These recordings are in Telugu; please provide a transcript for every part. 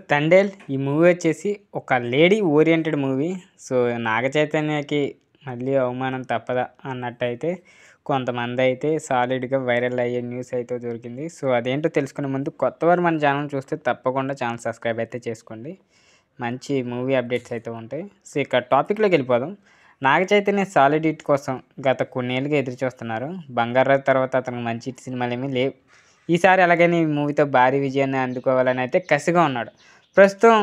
'తండేల్' ఈ మూవీ వచ్చేసి ఒక లేడీ ఓరియెంటెడ్ మూవీ. సో, నాగ చైతన్యకి మళ్ళీ అవమానం తప్పదా అన్నట్టయితే కొంతమందైతే సాలిడ్‌గా వైరల్ అయ్యే న్యూస్ అయితే దొరికింది. సో, అదేంటో తెలుసుకునే ముందు కొత్తవారు మన ఛానెల్ చూస్తే తప్పకుండా ఛానెల్ సబ్స్క్రైబ్ అయితే చేసుకోండి. మంచి మూవీ అప్డేట్స్ అయితే ఉంటాయి. సో, ఇక టాపిక్‌లోకి వెళ్ళిపోదాం. నాగ చైతన్య సాలిడ్ హిట్ కోసం గత కొన్నేళ్లుగా ఎదురు చూస్తున్నారు. 'బంగారాజు' తర్వాత అతనికి మంచి హిట్ సినిమాలేమీ లేవు. ఈసారి ఎలాగైనా ఈ మూవీతో భారీ విజయాన్ని అందుకోవాలని అయితే కసిగా ఉన్నాడు. ప్రస్తుతం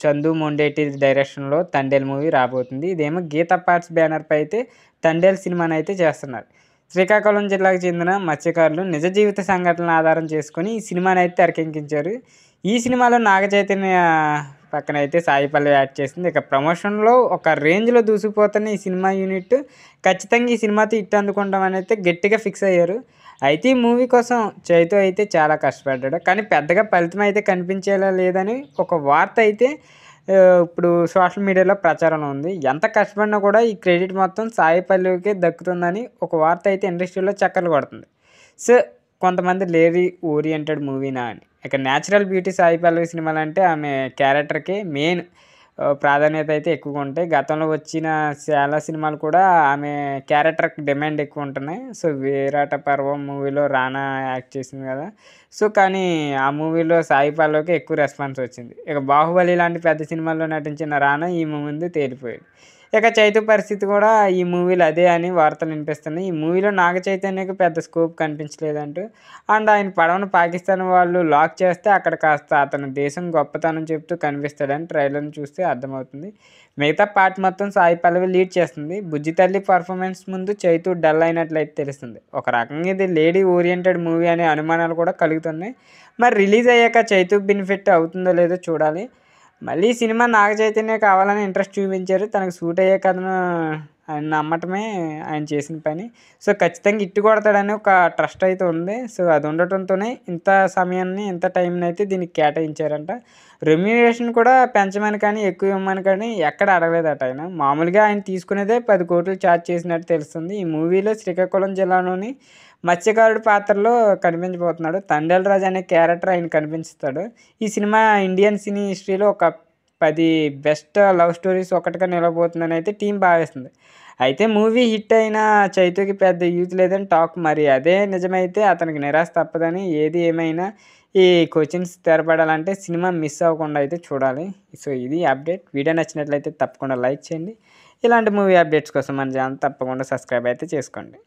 చందు మొండేటి డైరెక్షన్లో 'తండేల్' మూవీ రాబోతుంది. ఇదేమో గీతా పార్ట్స్ బ్యానర్పై అయితే 'తండేల్' సినిమాని అయితే చేస్తున్నారు. శ్రీకాకుళం జిల్లాకు చెందిన మత్స్యకారులు నిజ జీవిత సంఘటనలను ఆధారం చేసుకొని ఈ సినిమాని అయితే తెరకెక్కించారు. ఈ సినిమాలో నాగ చైతన్య పక్కన అయితే సాయి పల్లవి యాడ్ చేసింది. ఇక ప్రమోషన్లో ఒక రేంజ్లో దూసుకుపోతున్న ఈ సినిమా యూనిట్ ఖచ్చితంగా ఈ సినిమాతో హిట్ అందుకుంటామని అయితే గట్టిగా ఫిక్స్ అయ్యారు. అయితే ఈ మూవీ కోసం చైతు అయితే చాలా కష్టపడ్డాడు. కానీ పెద్దగా ఫలితం అయితే కనిపించేలా లేదని ఒక వార్త అయితే ఇప్పుడు సోషల్ మీడియాలో ప్రచారంలో ఉంది. ఎంత కష్టపడినా కూడా ఈ క్రెడిట్ మొత్తం సాయి పల్లవికే దక్కుతుందని ఒక వార్త అయితే ఇండస్ట్రీలో చక్కర్లు కొడుతుంది. సో, కొంతమంది లేడీ ఓరియంటెడ్ మూవీనా అని. ఇక న్యాచురల్ బ్యూటీ సాయి పల్లవి సినిమాలంటే ఆమె క్యారెక్టర్‌కి మెయిన్ ప్రాధాన్యత అయితే ఎక్కువగా ఉంటాయి. గతంలో వచ్చిన చాలా సినిమాలు కూడా ఆమె క్యారెక్టర్‌కి డిమాండ్ ఎక్కువ ఉంటున్నాయి. సో, 'విరాట పర్వం' మూవీలో రానా యాక్ట్ చేసింది కదా! సో, కానీ ఆ మూవీలో సాయి పల్లవికి ఎక్కువ రెస్పాన్స్ వచ్చింది. ఇక 'బాహుబలి' లాంటి పెద్ద సినిమాల్లో నటించిన రానా ఈ ముందు తేలిపోయాడు. ఇక చైతు పరిస్థితి కూడా ఈ మూవీలో అదే అని వార్తలు వినిపిస్తున్నాయి. ఈ మూవీలో నాగ చైతన్యకి పెద్ద స్కోప్ కనిపించలేదంటూ అండ్ ఆయన పడవను పాకిస్తాన్ వాళ్ళు లాక్ చేస్తే అక్కడ కాస్త అతను దేశం గొప్పతనం చెప్తూ కనిపిస్తాడని ట్రైలర్‌ని చూస్తే అర్థమవుతుంది. మిగతా పార్ట్ మొత్తం సాయి పల్లవి లీడ్ చేస్తుంది. బుజ్జి తల్లి పర్ఫార్మెన్స్ ముందు చైతు డల్ అయినట్లయితే తెలుస్తుంది. ఒక రకంగా ఇది లేడీ ఓరియంటెడ్ మూవీ అనే అనుమానాలు కూడా కలుగుతున్నాయి. మరి రిలీజ్ అయ్యాక చైతుకి బెనిఫిట్ అవుతుందో లేదో చూడాలి. మళ్ళీ ఈ సినిమా నాగ చైతన్య కావాలని ఇంట్రెస్ట్ చూపించారు. తనకు సూట్ అయ్యే కథను ఆయన నమ్మటమే ఆయన చేసిన పని. సో, ఖచ్చితంగా హిట్ కొడతాడని ఒక ట్రస్ట్ అయితే ఉంది. సో, అది ఉండటంతోనే ఇంత సమయాన్ని, ఇంత టైంని అయితే దీనికి కేటాయించారంట. రెమ్యూనరేషన్ కూడా పెంచమని కానీ, ఎక్కువ ఇవ్వమని కానీ ఎక్కడ అడగలేదట ఆయన. మామూలుగా ఆయన తీసుకునేదే 10 కోట్లు ఛార్జ్ చేసినట్టు తెలుస్తుంది. ఈ మూవీలో శ్రీకాకుళం జిల్లాలోని మత్స్యకారుడి పాత్రలో కనిపించబోతున్నాడు. 'తండేల్ రాజు' అనే క్యారెక్టర్ ఆయన కనిపిస్తాడు. ఈ సినిమా ఇండియన్ సినీ హిస్టరీలో ఒక 10 బెస్ట్ లవ్ స్టోరీస్ ఒకటిగా నిలవబోతుందని అయితే టీం భావిస్తుంది. అయితే మూవీ హిట్ అయినా చైతుకి పెద్ద యూత్ లేదని టాక్. మరి అదే నిజమైతే అతనికి నిరాశ తప్పదని. ఏది ఏమైనా ఈ క్వశ్చన్స్ స్థిరపడాలంటే సినిమా మిస్ అవ్వకుండా అయితే చూడాలి. సో, ఇది అప్డేట్. వీడియో నచ్చినట్లయితే తప్పకుండా లైక్ చేయండి. ఇలాంటి మూవీ అప్డేట్స్ కోసం మన ఛానల్ తప్పకుండా సబ్స్క్రైబ్ అయితే చేసుకోండి.